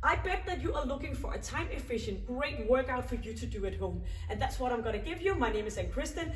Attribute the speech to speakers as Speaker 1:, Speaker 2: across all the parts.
Speaker 1: I bet that you are looking for a time-efficient, great workout for you to do at home. And that's what I'm going to give you. My name is Kristen.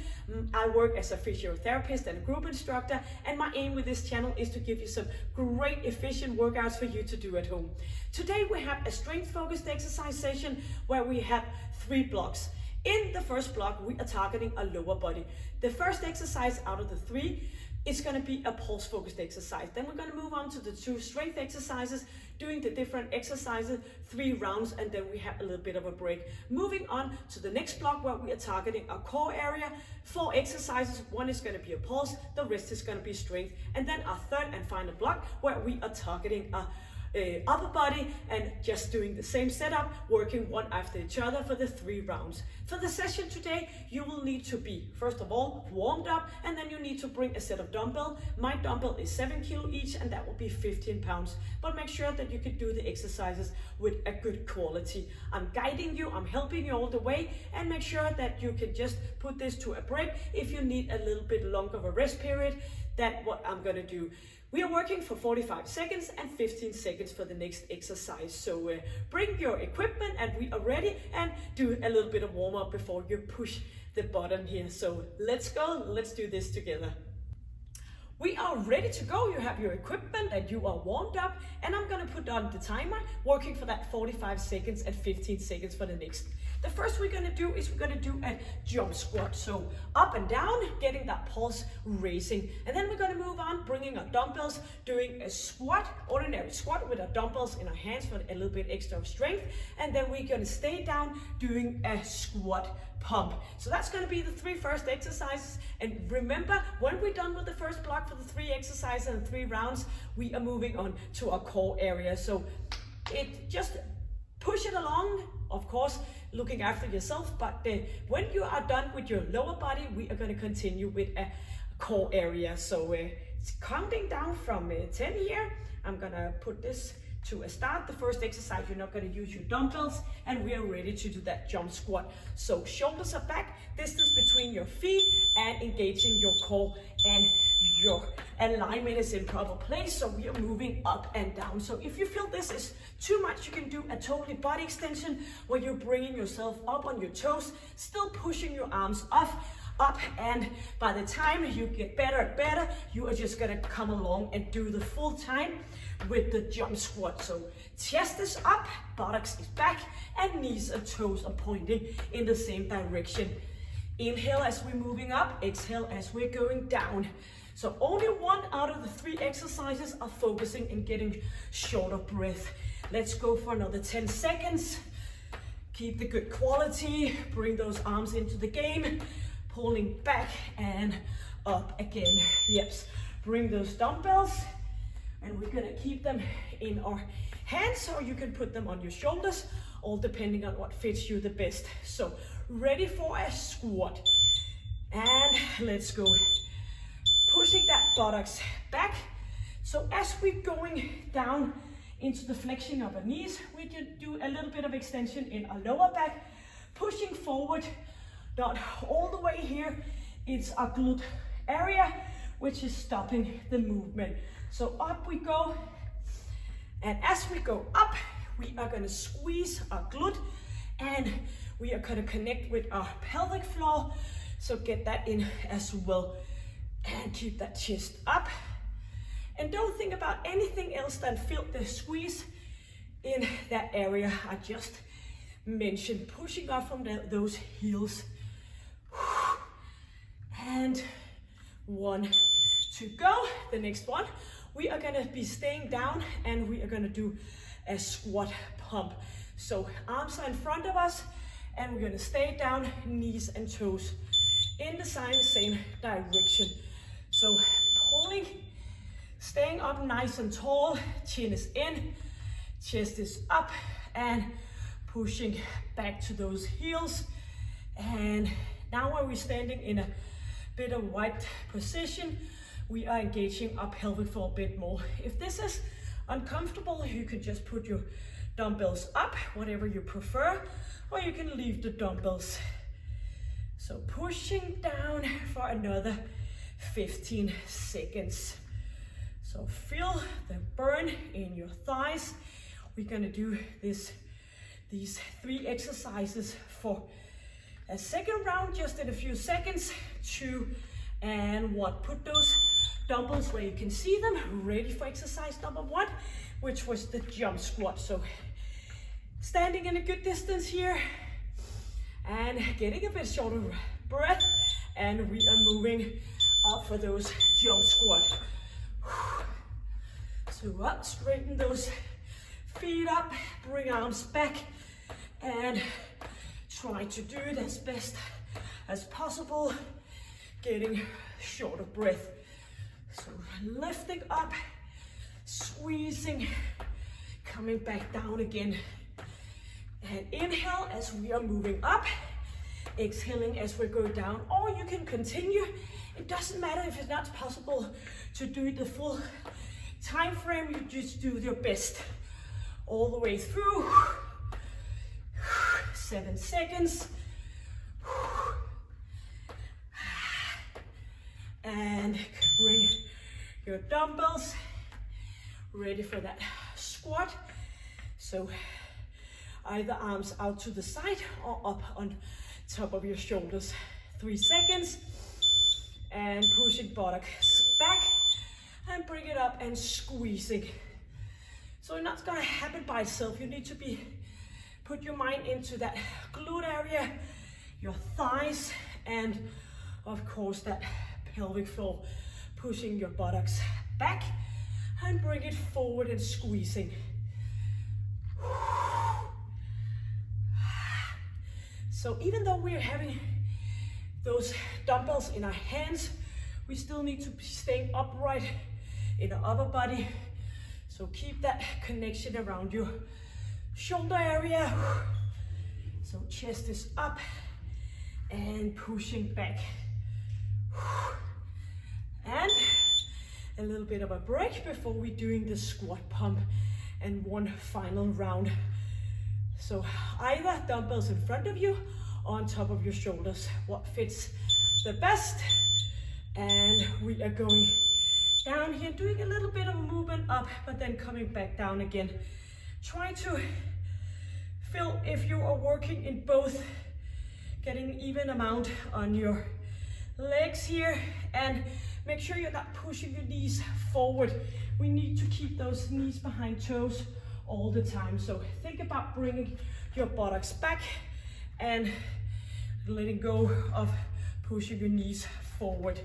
Speaker 1: I work as a physiotherapist and a group instructor. And my aim with this channel is to give you some great, efficient workouts for you to do at home. Today we have a strength-focused exercise session where we have 3 blocks. In the first block, we are targeting a lower body. The first exercise out of the 3 is going to be a pulse-focused exercise. Then we're going to move on to the 2 strength exercises, doing the different exercises, 3 rounds, and then we have a little bit of a break. Moving on to the next block where we are targeting a core area, 4 exercises. 1 is going to be a pulse, the rest is going to be strength. And then our third and final block where we are targeting a upper body and just doing the same setup, working one after each other for the 3 rounds. For the session today, you will need to be, first of all, warmed up, and then you need to bring a set of dumbbells. My dumbbell is 7 kilo each, and that will be 15 pounds. But make sure that you can do the exercises with a good quality. I'm guiding you, I'm helping you all the way, and make sure that you can just put this to a break if you need a little bit longer of a rest period. That's what I'm gonna do. We are working for 45 seconds and 15 seconds for the next exercise. So bring your equipment and we are ready, and do a little bit of warm up before you push the button here. So let's go, let's do this together. We are ready to go. You have your equipment and you are warmed up, and I'm gonna put on the timer, working for that 45 seconds and 15 seconds for the next. The first we're gonna do is we're gonna do a jump squat. So up and down, getting that pulse racing. And then we're gonna move on, bringing our dumbbells, doing a squat, ordinary squat with our dumbbells in our hands for a little bit extra strength. And then we're gonna stay down, doing a squat pump. So that's gonna be the 3 first exercises. And remember, when we're done with the first block for the 3 exercises and 3 rounds, we are moving on to our core area. So it just push it along, of course, looking after yourself, but when you are done with your lower body, we are going to continue with a core area. So it's counting down from 10 here. I'm going to put this to a start. The first exercise, you're not going to use your dumbbells, and we are ready to do that jump squat. So shoulders are back, distance between your feet, and engaging your core, and your alignment is in proper place. So we are moving up and down. So if you feel this is too much, you can do a totally body extension where you're bringing yourself up on your toes, still pushing your arms up, and by the time you get better and better, you are just gonna come along and do the full time with the jump squat. So chest is up, buttocks is back, and knees and toes are pointing in the same direction. Inhale as we're moving up, exhale as we're going down. So only 1 out of the 3 exercises are focusing and getting shorter breath. Let's go for another 10 seconds. Keep the good quality, bring those arms into the game, pulling back and up again. Yes, bring those dumbbells, and we're gonna keep them in our hands, or you can put them on your shoulders, all depending on what fits you the best. So ready for a squat, and let's go. Pushing that buttocks back. So as we're going down into the flexion of our knees, we can do a little bit of extension in our lower back, pushing forward, not all the way here. It's our glute area, which is stopping the movement. So up we go, and as we go up, we are gonna squeeze our glute, and we are gonna connect with our pelvic floor. So get that in as well, and keep that chest up. And don't think about anything else than feel the squeeze in that area I just mentioned, pushing up from those heels. And 1 to go. The next one, we are gonna be staying down, and we are gonna do a squat pump. So arms are in front of us, and we're gonna stay down, knees and toes in the same direction. So pulling, staying up nice and tall, chin is in, chest is up, and pushing back to those heels. And now when we're standing in a bit of wide position, we are engaging our pelvic floor a bit more. If this is uncomfortable, you can just put your dumbbells up, whatever you prefer, or you can leave the dumbbells. So pushing down for another 15 seconds. So feel the burn in your thighs. we're gonna do these 3 exercises for a second round, just in a few seconds. 2 and 1. Put those dumbbells where you can see them, ready for exercise number 1, which was the jump squat. So standing in a good distance here and getting a bit shorter breath, and we are moving up for those jump squat. So up, straighten those feet up, bring arms back, and try to do it as best as possible, getting short of breath. So lifting up, squeezing, coming back down again. And inhale as we are moving up, exhaling as we go down, or you can continue. It doesn't matter if it's not possible to do it the full time frame, you just do your best all the way through. 7 seconds. And bring your dumbbells ready for that squat. So either arms out to the side or up on top of your shoulders. 3 seconds. And pushing buttocks back and bring it up and squeezing. So it's not gonna happen by itself. You need to put your mind into that glute area, your thighs, and of course that pelvic floor, pushing your buttocks back and bring it forward and squeezing. So even though we're having those dumbbells in our hands, we still need to be staying upright in our upper body. So keep that connection around your shoulder area. So chest is up and pushing back. And a little bit of a break before we're doing the squat pump and 1 final round. So either dumbbells in front of you or on top of your shoulders, what fits the best. And we are going down here, doing a little bit of movement up, but then coming back down again. Try to feel if you are working in both, getting even amount on your legs here, and make sure you're not pushing your knees forward. We need to keep those knees behind toes all the time. So think about bringing your buttocks back and letting go of pushing your knees forward.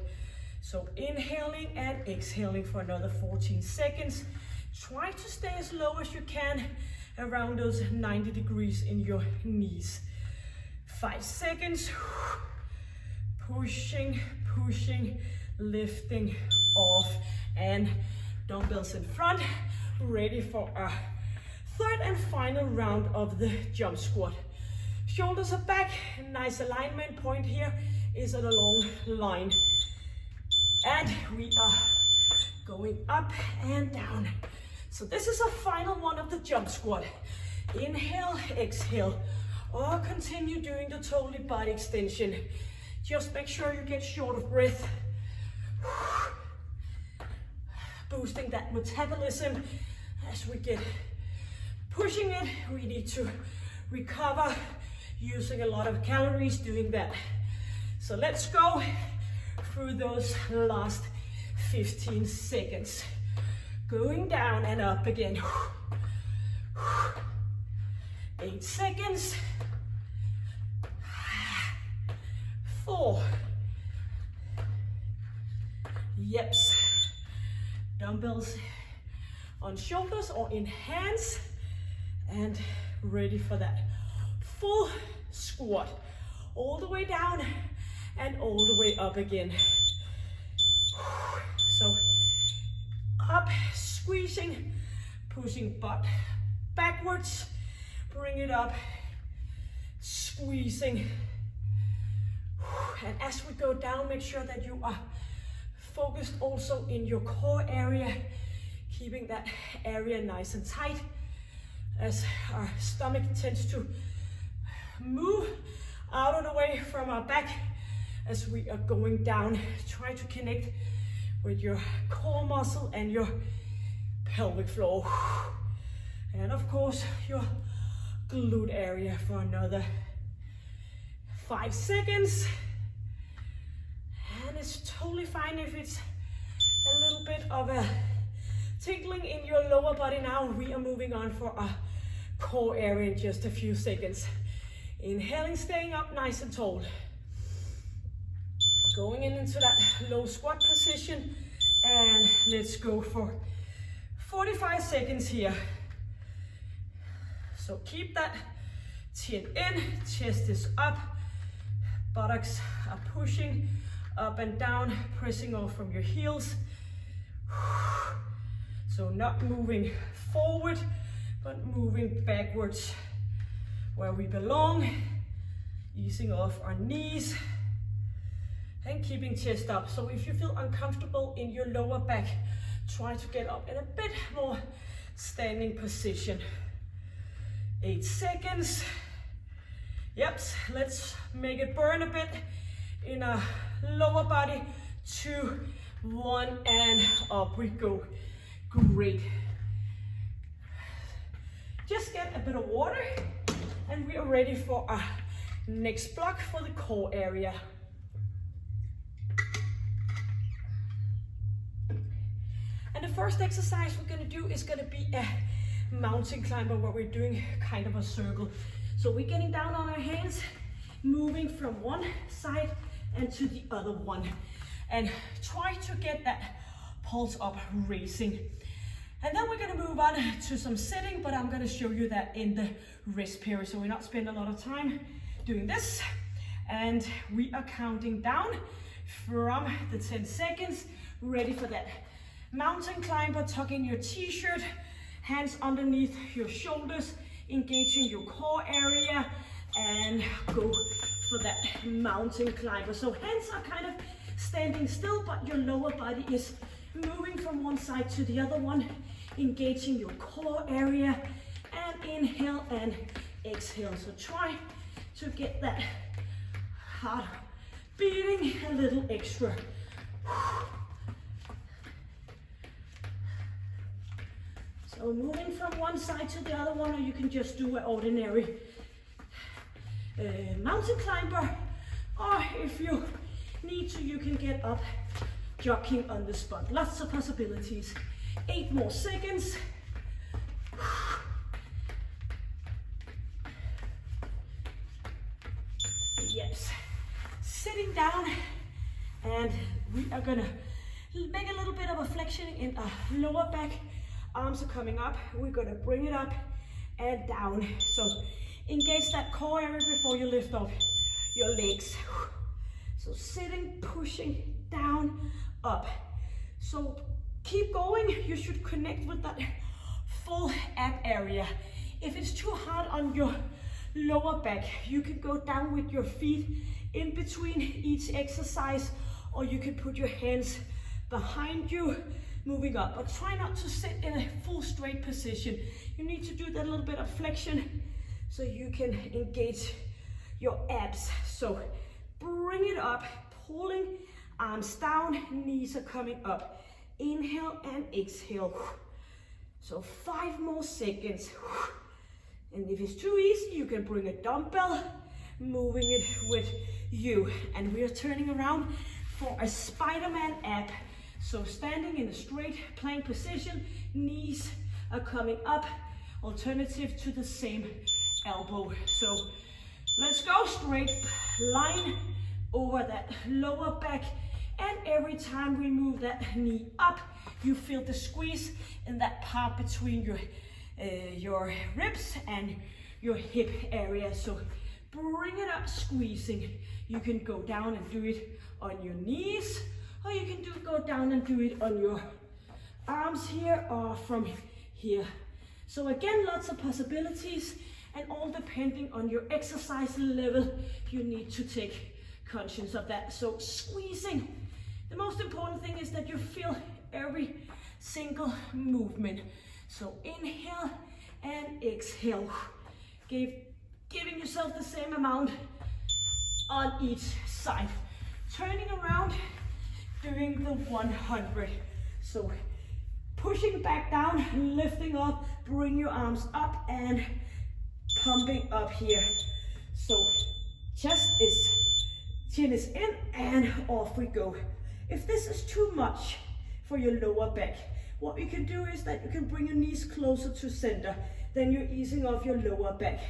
Speaker 1: So inhaling and exhaling for another 14 seconds. Try to stay as low as you can, around those 90 degrees in your knees. 5 seconds. Pushing, pushing, lifting off, and dumbbells in front, ready for our 3rd and final round of the jump squat. Shoulders are back, nice alignment. Point here is at a long line. And we are going up and down. So this is our final one of the jump squat. Inhale, exhale, or continue doing the total body extension. Just make sure you get short of breath. Boosting that metabolism as we get pushing it. We need to recover, using a lot of calories doing that. So let's go through those last 15 seconds. Going down and up again. 8 seconds. 4. Yeps. Dumbbells on shoulders or in hands, and ready for that full squat. All the way down and all the way up again. So up, squeezing, pushing butt backwards, bring it up, squeezing. And as we go down, make sure that you are focused also in your core area, keeping that area nice and tight, as our stomach tends to move out of the way from our back as we are going down. Try to connect with your core muscle and your pelvic floor. And of course, your glute area for another 5 seconds. And it's totally fine if it's a little bit of a tingling in your lower body now. We are moving on for a core area in just a few seconds. Inhaling, staying up nice and tall. Going into that low squat position. And let's go for 45 seconds here. So keep that chin in, chest is up, buttocks are pushing up and down, pressing off from your heels. So not moving forward, but moving backwards where we belong, easing off our knees and keeping chest up. So if you feel uncomfortable in your lower back, try to get up in a bit more standing position. 8 seconds. Yep, let's make it burn a bit in our lower body. 2, 1, and up we go. Great. Just get a bit of water and we are ready for our next block for the core area. And the first exercise we're gonna do is gonna be a mountain climber where we're doing kind of a circle. So we're getting down on our hands, moving from one side and to the other one. And try to get that pulse up racing. And then we're gonna move on to some sitting, but I'm gonna show you that in the rest period. So we're not spending a lot of time doing this. And we are counting down from the 10 seconds, ready for that mountain climber. Tuck in your t-shirt, hands underneath your shoulders, engaging your core area, and go for that mountain climber. So hands are kind of standing still, but your lower body is moving from one side to the other one, engaging your core area, and inhale and exhale. So try to get that heart beating a little extra. So moving from one side to the other one, or you can just do an ordinary mountain climber, or if you need to, you can get up jogging on the spot. Lots of possibilities. 8 more seconds. Yes. Sitting down, and we are gonna make a little bit of a flexion in our lower back. Arms are coming up. We're gonna bring it up and down. So engage that core area before you lift off your legs. So sitting, pushing, down, up. So keep going. You should connect with that full ab area. If it's too hard on your lower back, you can go down with your feet in between each exercise, or you can put your hands behind you, moving up. But try not to sit in a full straight position. You need to do that little bit of flexion so you can engage your abs. So bring it up, pulling arms down, knees are coming up. Inhale and exhale. So 5 more seconds. And if it's too easy, you can bring a dumbbell, moving it with you. And we are turning around for a Spiderman ab. So standing in a straight plank position, knees are coming up, alternative to the same elbow. So let's go, straight line over that lower back. And every time we move that knee up, you feel the squeeze in that part between your ribs and your hip area. So bring it up, squeezing. You can go down and do it on your knees, or you can go down and do it on your arms here or from here. So again, lots of possibilities, and all depending on your exercise level, you need to take conscience of that. So squeezing. The most important thing is that you feel every single movement. So inhale and exhale. Giving yourself the same amount on each side. Turning around, doing the 100. So pushing back down, lifting up, bring your arms up and pumping up here. So chin is in and off we go. If this is too much for your lower back, what you can do is that you can bring your knees closer to center, then you're easing off your lower back.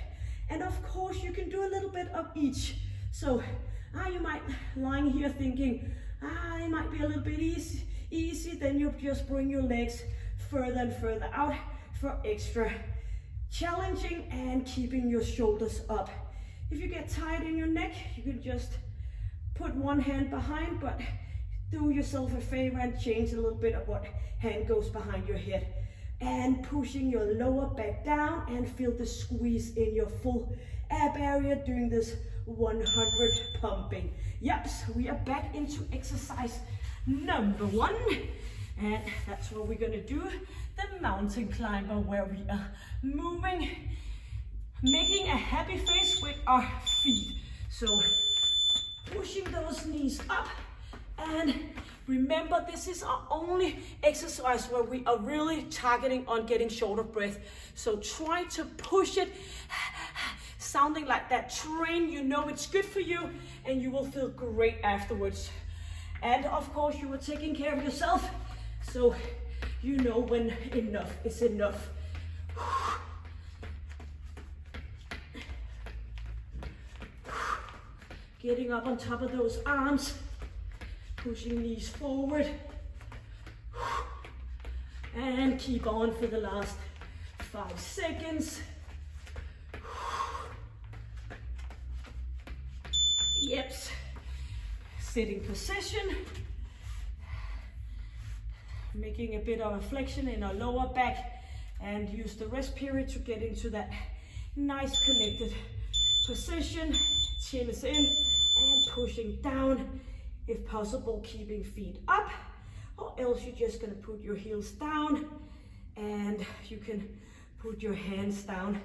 Speaker 1: And of course you can do a little bit of each. So you might lying here thinking, it might be a little bit easy, then you just bring your legs further and further out for extra challenging and keeping your shoulders up. If you get tight in your neck, you can just put one hand behind, but do yourself a favor and change a little bit of what hand goes behind your head. And pushing your lower back down and feel the squeeze in your full ab area doing this 100 pumping. Yep, so we are back into exercise number 1. And that's what we're gonna do, the mountain climber, where we are moving, making a happy face with our feet. So pushing those knees up, and remember this is our only exercise where we are really targeting on getting short of breath. So try to push it, sounding like that train. You know it's good for you and you will feel great afterwards. And of course you are taking care of yourself, so you know when enough is enough. Getting up on top of those arms, pushing knees forward, and keep on for the last 5 seconds. Yep, sitting position, making a bit of a flexion in our lower back, and use the rest period to get into that nice connected position. Chin is in and pushing down, if possible keeping feet up, or else you're just going to put your heels down and you can put your hands down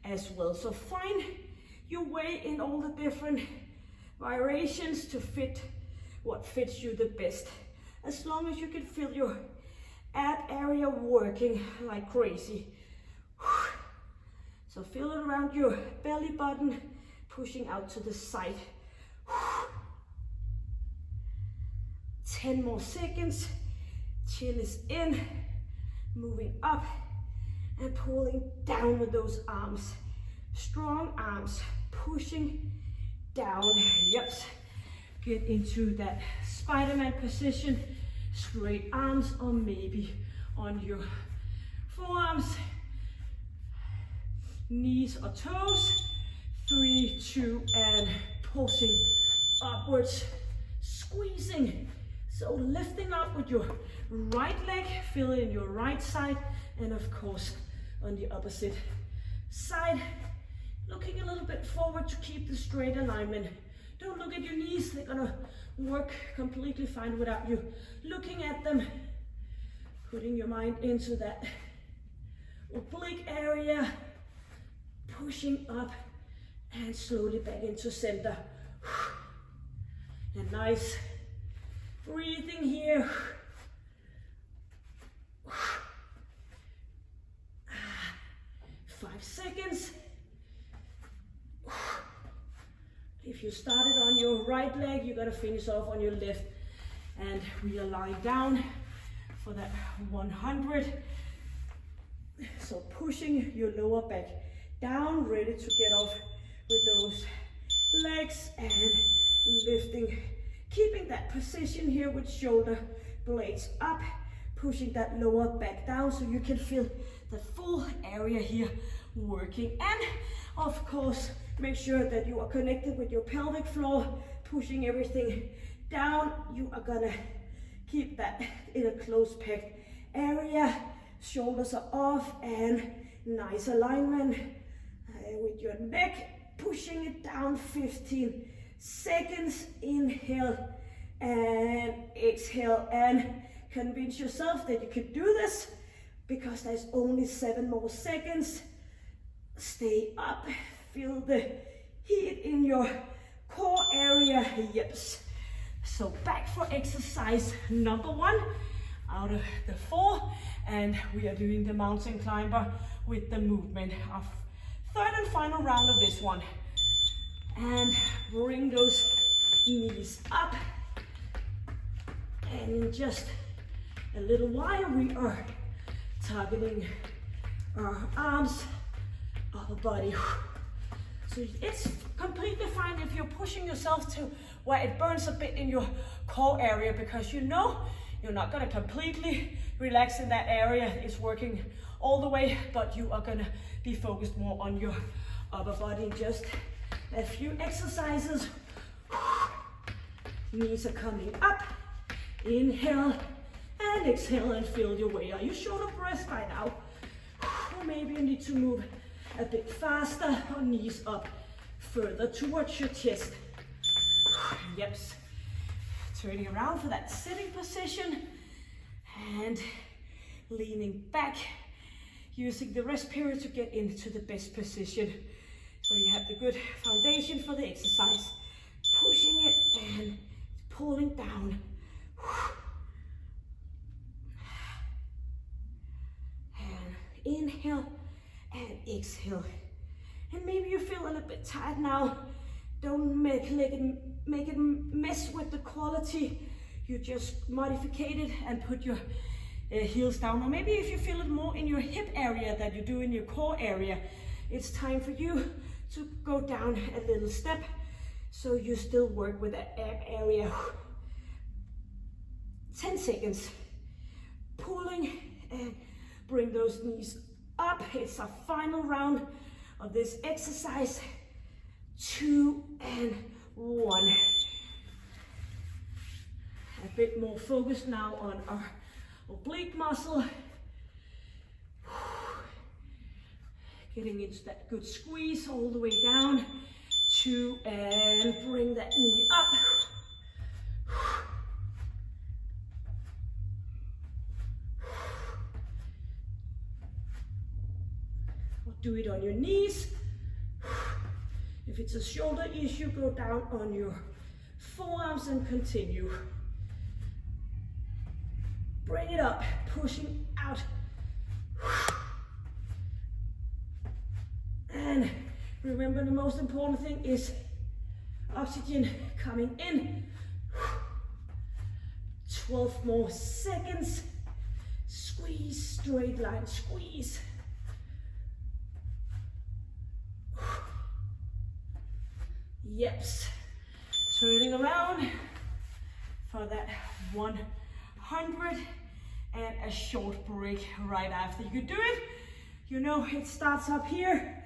Speaker 1: as well. So find your way in all the different variations to fit what fits you the best, as long as you can feel your ab area working like crazy. So feel it around your belly button, pushing out to the side. 10 more seconds. Chin is in, moving up and pulling down with those arms. Strong arms, pushing down. Yep. Get into that Spiderman position. Straight arms, or maybe on your forearms, knees or toes. 3, 2, and pulsing upwards, squeezing. So lifting up with your right leg, feel it in your right side, and of course on the opposite side. Looking a little bit forward to keep the straight alignment. Don't look at your knees, they're gonna work completely fine without you looking at them. Putting your mind into that oblique area, pushing up and slowly back into center. And nice breathing here. 5 seconds. If you started on your right leg, you gotta finish off on your left. And we are lying down for that 100. So pushing your lower back down, ready to get off with those legs and lifting, keeping that position here with shoulder blades up, pushing that lower back down so you can feel the full area here working. And of course, make sure that you are connected with your pelvic floor, pushing everything down. You are gonna keep that in a close packed area. Shoulders are off and nice alignment with your neck. Pushing it down 15 seconds. Inhale and exhale, and convince yourself that you can do this because there's only 7 more seconds. Stay up, feel the heat in your core area. Yes. So back for exercise number 1. out of the 4, and we are doing the mountain climber with the movement of third and final round of this one. And bring those knees up, and in just a little while we are targeting our arms, our body. So it's completely fine if you're pushing yourself to where it burns a bit in your core area, because you know you're not going to completely relax in that area. It's working all the way, but you are going to be focused more on your upper body. Just a few exercises. Knees are coming up. Inhale and exhale and feel your way. Are you short of breath by now? Or maybe you need to move a bit faster, or knees up further towards your chest. Yep. Turning around for that sitting position and leaning back, using the rest period to get into the best position. So you have the good foundation for the exercise. Pushing it and pulling down. And inhale and exhale. And maybe you feel a little bit tired now. Don't make it mess with the quality. You just modify it and put your heels down. Or maybe if you feel it more in your hip area than you do in your core area, it's time for you to go down a little step so you still work with that ab area. 10 seconds. Pulling and bring those knees up. It's our final round of this exercise. 2 and 1. A bit more focused now on our oblique muscle. Getting into that good squeeze all the way down. 2 and bring that knee up. Do it on your knees. If it's a shoulder issue, go down on your forearms and continue. Bring it up, pushing out. And remember, the most important thing is oxygen coming in. 12 more seconds. Squeeze, straight line, squeeze. Yeps. Turning around for that 100 and a short break right after. You can do it. You know it starts up here.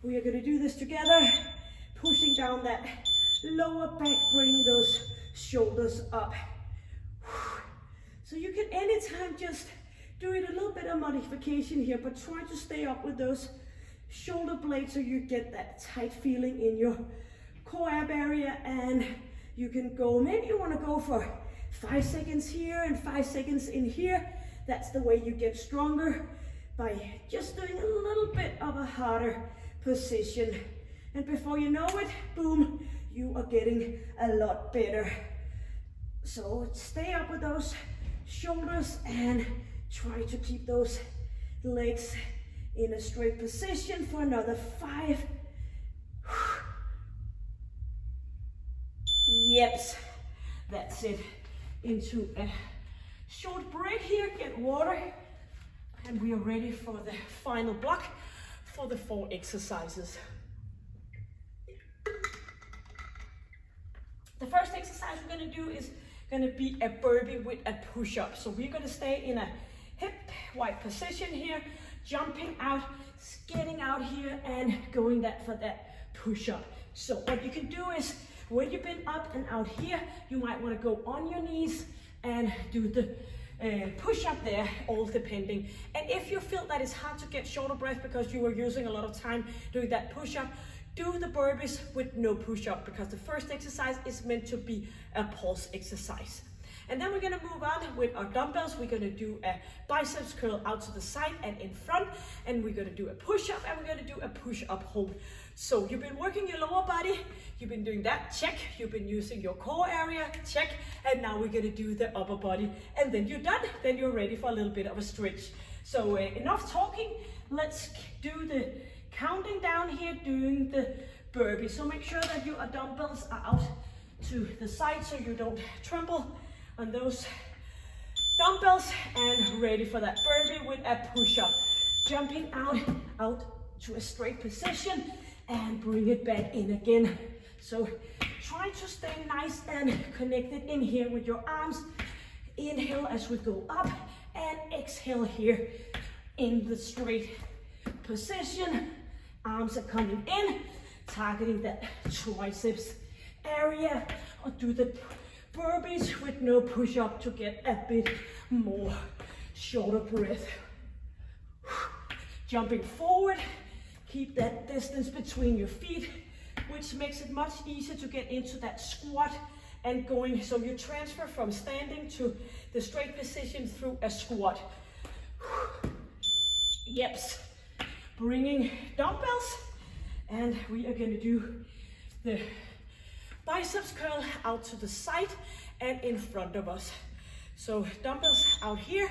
Speaker 1: We are going to do this together. Pushing down that lower back, bring those shoulders up. So you can anytime just do it a little bit of modification here, but try to stay up with those shoulder blades so you get that tight feeling in your core ab area. And you can go, maybe you want to go for 5 seconds here and 5 seconds in here. That's the way you get stronger, by just doing a little bit of a harder position. And before you know it, boom, you are getting a lot better. So stay up with those shoulders and try to keep those legs in a straight position for another 5. Yep, that's it. Into a short break here, get water, and we are ready for the final block for the 4 exercises. The first exercise we're going to do is going to be a burpee with a push-up. So we're going to stay in a hip wide position here, jumping out, getting out here, and going for that push-up. So what you can do is, when you've been up and out here, you might want to go on your knees and do the push-up there, all depending. And if you feel that it's hard to get shoulder breath because you were using a lot of time doing that push-up, do the burpees with no push-up, because the first exercise is meant to be a pulse exercise. And then we're gonna move on with our dumbbells. We're gonna do a biceps curl out to the side and in front, and we're gonna do a push-up, and we're gonna do a push-up hold. So you've been working your lower body, you've been doing that, check. You've been using your core area, check. And now we're gonna do the upper body, and then you're done. Then you're ready for a little bit of a stretch. So enough talking, let's do the counting down here, doing the burpee. So make sure that your dumbbells are out to the side so you don't tremble on those dumbbells, and ready for that burpee with a push-up. Jumping out to a straight position and bring it back in again. So try to stay nice and connected in here with your arms. Inhale as we go up and exhale here in the straight position. Arms are coming in, targeting that triceps area, or do the burpees with no push-up to get a bit more shorter breath. Jumping forward, keep that distance between your feet, which makes it much easier to get into that squat and going. So you transfer from standing to the straight position through a squat. Yeps. Bringing dumbbells, and we are going to do the biceps curl out to the side and in front of us. So dumbbells out here,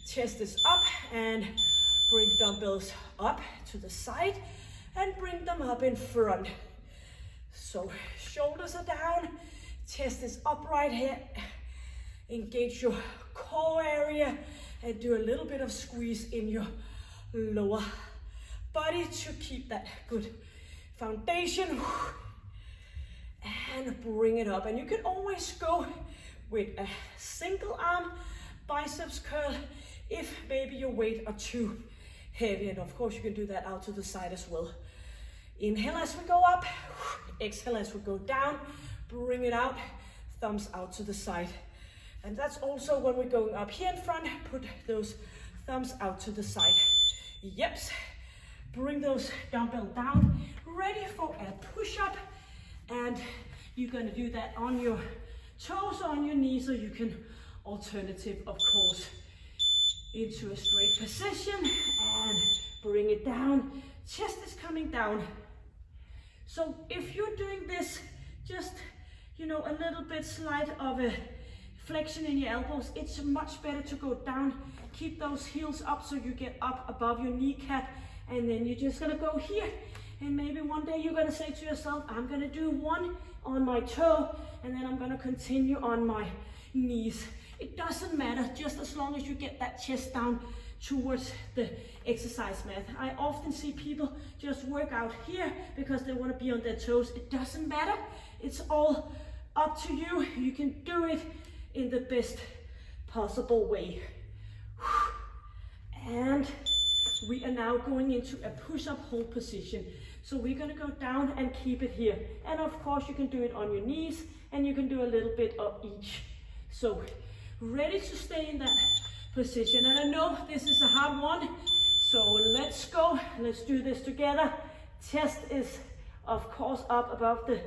Speaker 1: chest is up, and bring dumbbells up to the side and bring them up in front. So shoulders are down, chest is upright here. Engage your core area and do a little bit of squeeze in your lower body to keep that good foundation. And bring it up. And you can always go with a single arm biceps curl if maybe your weight are too heavy. And of course you can do that out to the side as well. Inhale as we go up, exhale as we go down, bring it out, thumbs out to the side. And that's also when we're going up here in front, put those thumbs out to the side. Yeps. Bring those dumbbells down, ready for a push-up. And you're going to do that on your toes or on your knees, or you can alternative, of course, into a straight position and bring it down. Chest is coming down. So if you're doing this, just, a little bit slight of a flexion in your elbows, it's much better to go down. Keep those heels up so you get up above your kneecap, and then you're just gonna go here. And maybe one day you're gonna say to yourself, I'm gonna do one on my toe, and then I'm gonna continue on my knees. It doesn't matter, just as long as you get that chest down towards the exercise mat. I often see people just work out here because they want to be on their toes. It doesn't matter. It's all up to you. You can do it in the best possible way. And we are now going into a push-up hold position. So we're going to go down and keep it here. And of course you can do it on your knees, and you can do a little bit of each. So ready to stay in that position. And I know this is a hard one, so let's go. Let's do this together. Chest is of course up above the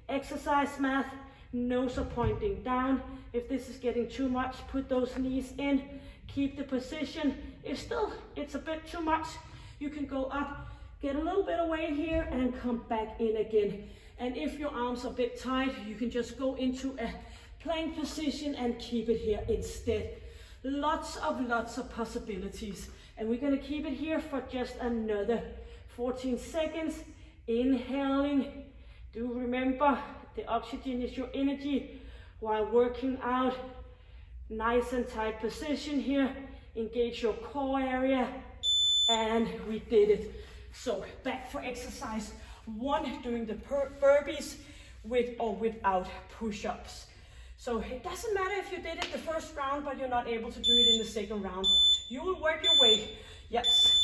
Speaker 1: exercise mat. Nose are pointing down. If this is getting too much, put those knees in. Keep the position. If still it's a bit too much, you can go up, get a little bit away here, and come back in again. And if your arms are a bit tight, you can just go into a plank position and keep it here instead. Lots of possibilities. And we're going to keep it here for just another 14 seconds. Inhaling. Do remember, the oxygen is your energy while working out. Nice and tight position here. Engage your core area. And we did it. So back for exercise 1, doing the burpees with or without push-ups. So it doesn't matter if you did it the first round, but you're not able to do it in the second round. You will work your way. Yes.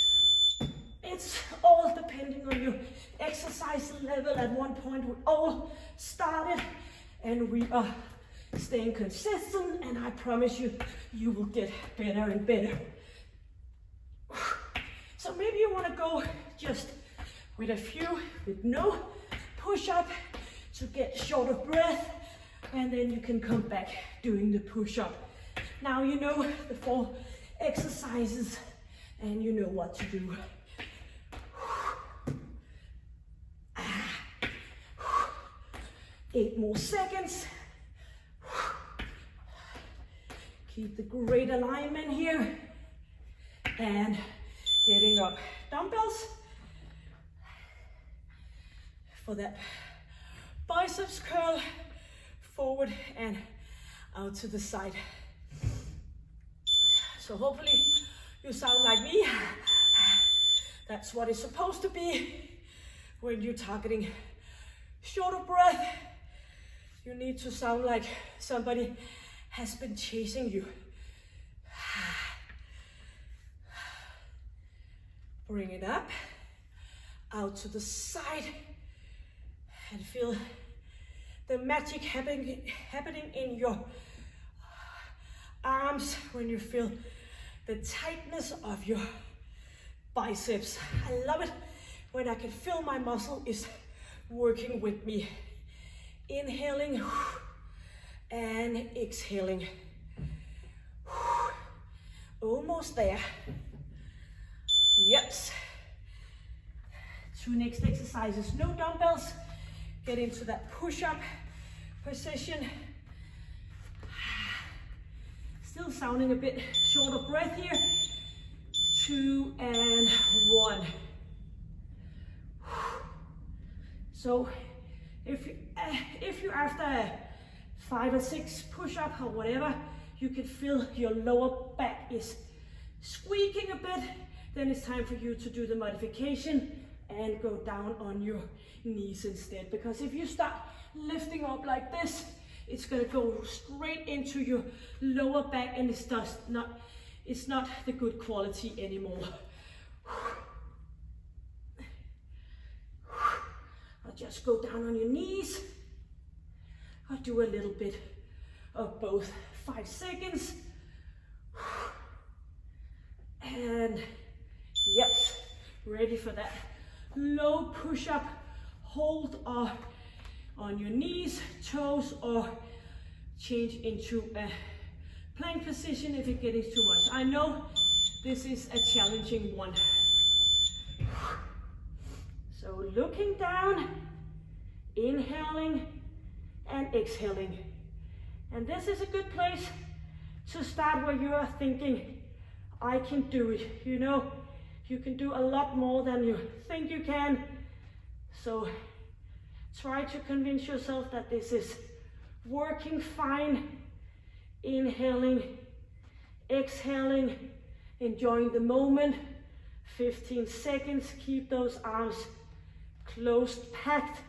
Speaker 1: It's all depending on your exercise level. At one point we all started, and we are staying consistent, and I promise you, you will get better and better. So maybe you want to go just with a few, with no push-up, to get shorter breath. And then you can come back doing the push-up. Now you know the 4 exercises and you know what to do. 8 more seconds. Keep the great alignment here. And getting up. Dumbbells for that biceps curl, forward and out to the side. So hopefully you sound like me. That's what it's supposed to be when you're targeting shorter breath. You need to sound like somebody has been chasing you. Bring it up, out to the side, and feel the magic happening in your arms when you feel the tightness of your biceps. I love it when I can feel my muscle is working with me. Inhaling and exhaling. Almost there. Yes. 2 next exercises, no dumbbells. Get into that push-up position. Still sounding a bit short of breath here. 2 and 1. So if you're after 5 or 6 push-up or whatever, you can feel your lower back is squeaking a bit, then it's time for you to do the modification and go down on your knees instead. Because if you start lifting up like this, it's gonna go straight into your lower back and it's not the good quality anymore. I'll just go down on your knees. I'll do a little bit of both. 5 seconds. And yes, ready for that low push-up. Hold on your knees, toes, or change into a plank position if it's getting too much. I know this is a challenging one. So looking down, inhaling and exhaling. And this is a good place to start where you are thinking, I can do it. You know, you can do a lot more than you think you can. So try to convince yourself that this is working fine. Inhaling, exhaling, enjoying the moment. 15 seconds, keep those arms closed, packed.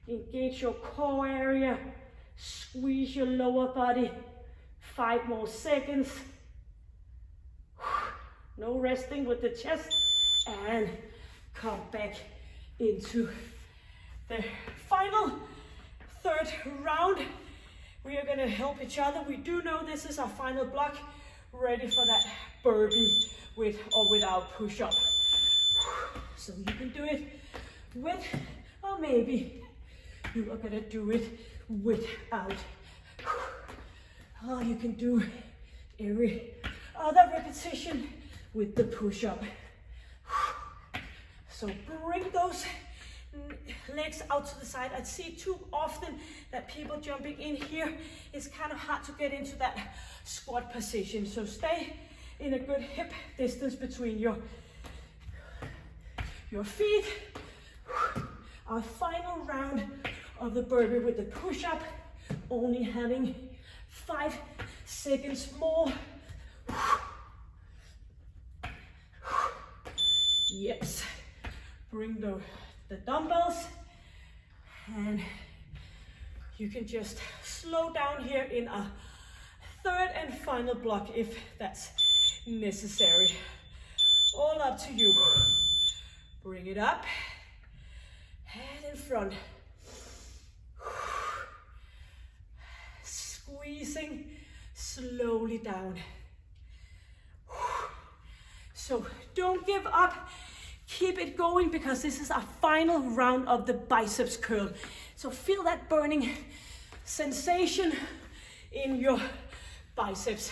Speaker 1: Engage your core area, squeeze your lower body. 5 more seconds. No resting with the chest, and come back into the final 3rd round. We are gonna help each other. We do know this is our final block, ready for that burpee with or without push-up. So you can do it with, or maybe you are gonna do it without. Or you can do every other repetition with the push-up. So bring those legs out to the side. I see too often that people jumping in here. It's kind of hard to get into that squat position. So stay in a good hip distance between your feet. Our final round of the burpee with the push-up, only having 5 seconds more. Yes, bring the dumbbells, and you can just slow down here in a 3rd and final block if that's necessary. All up to you. Bring it up, head in front. Squeezing slowly down. So don't give up, keep it going, because this is our final round of the biceps curl. So feel that burning sensation in your biceps.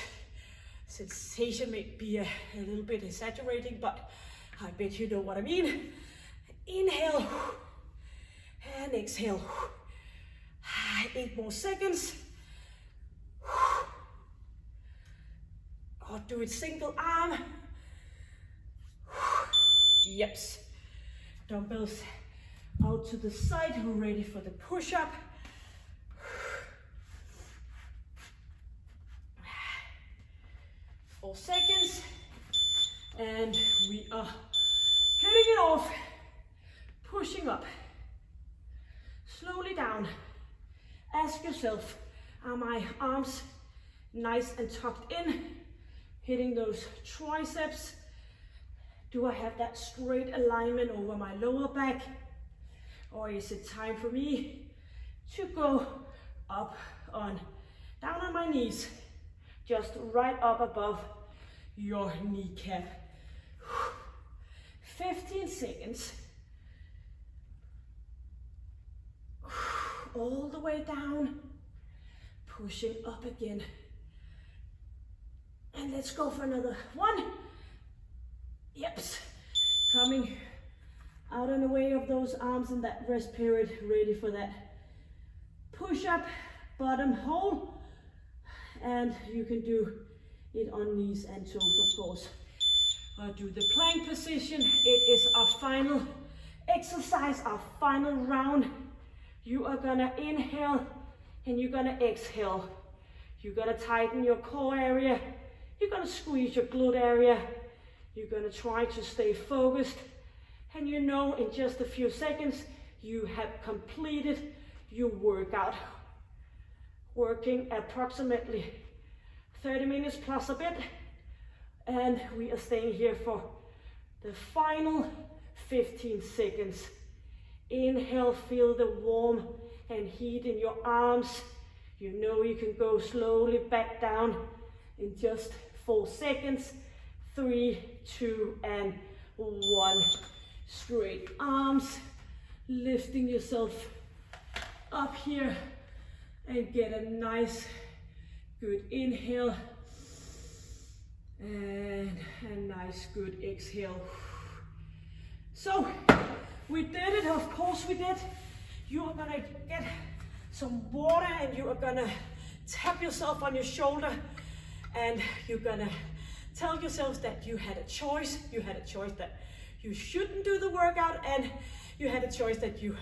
Speaker 1: Sensation may be a little bit exaggerating, but I bet you know what I mean. Inhale and exhale. 8 more seconds. Or do it single arm. Yes. Dumbbells out to the side, ready for the push-up. 4 seconds. And we are hitting it off. Pushing up. Slowly down. Ask yourself, are my arms nice and tucked in? Hitting those triceps. Do I have that straight alignment over my lower back? Or is it time for me to go up on, down on my knees, just right up above your kneecap? 15 seconds. All the way down, pushing up again. And let's go for another one. Yep, coming out and away of those arms in that rest period, ready for that push-up, bottom hold. And you can do it on knees and toes, of course. Do the plank position. It is our final exercise, our final round. You are gonna inhale and you're gonna exhale. You're gonna tighten your core area. You're gonna squeeze your glute area. You're gonna try to stay focused. And you know in just a few seconds, you have completed your workout. Working approximately 30 minutes plus a bit. And we are staying here for the final 15 seconds. Inhale, feel the warmth and heat in your arms. You know you can go slowly back down in just 4 seconds. 3, 2, and 1. Straight arms, lifting yourself up here and get a nice, good inhale and a nice, good exhale. So, we did it, of course we did. You are gonna get some water and you are gonna tap yourself on your shoulder and you're gonna tell yourself that you had a choice. You had a choice that you shouldn't do the workout and you had a choice that you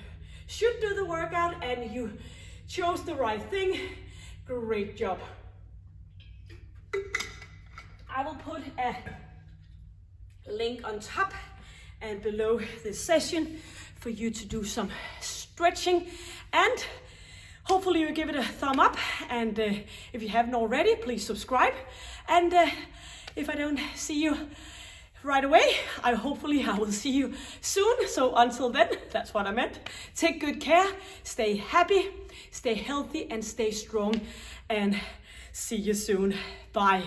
Speaker 1: should do the workout and you chose the right thing. Great job. I will put a link on top and below this session for you to do some stretching, and hopefully you give it a thumb up, and if you haven't already, please subscribe, and if I don't see you right away, hopefully I will see you soon. So until then, that's what I meant. Take good care, stay happy, stay healthy, and stay strong, and see you soon. Bye.